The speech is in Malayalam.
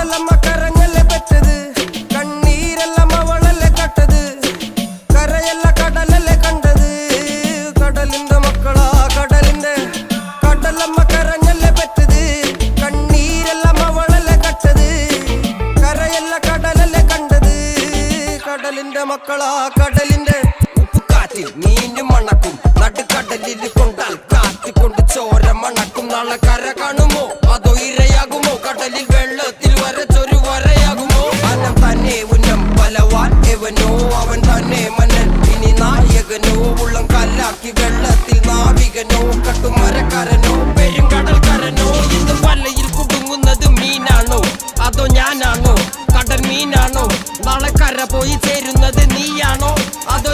കടലമ്മ കരഞ്ഞല്ലേ പെറ്റത്, കണ്ണീരെല്ലാം അവളല്ലേ കട്ടത്, കരയല്ല കടലല്ലേ കണ്ടത്. കടലിന്റെ മക്കളാ കടലിന്റെ, കടലമ്മ കരഞ്ഞല്ലേ പെറ്റത്, കണ്ണീരെല്ലാം അവളല്ലേ കട്ടത്, കരയല്ല കടലല്ലേ കണ്ടത്. കടലിന്റെ മക്കളാ കടലിന്റെ. ഉപ്പുകാറ്റിൽ മീനും മണക്കും, നടുക്കടലിൽ കൊണ്ടാൽ കാറ്റിക്കൊണ്ട് ചോര മണക്കും. നാളെ കര കാണുമോ അതോ ഇരയാകുമോ, കടലിൽ വെള്ളത്തിൽ വരച്ചൊരു വരയാകുമോ. അനം തന്നെ ഉന്നം ബലവാൻ എവനോ, അവൻ തന്നെ മന്നൻ ഇനി നായകനോ. ഉള്ളം കല്ലാക്കി വെള്ളത്തിൽ നാവികനോ, കട്ടുമരക്കാരനോ പെരുങ്കടൽക്കാരനോ. ഇന്ന് വലയിൽ കുടുങ്ങുന്നത് മീനാണോ അതോ ഞാനാണോ, കടൽ മീനാണോ. നാളെ കര പോയി ചേരുന്നത് നീയാണോ അതോ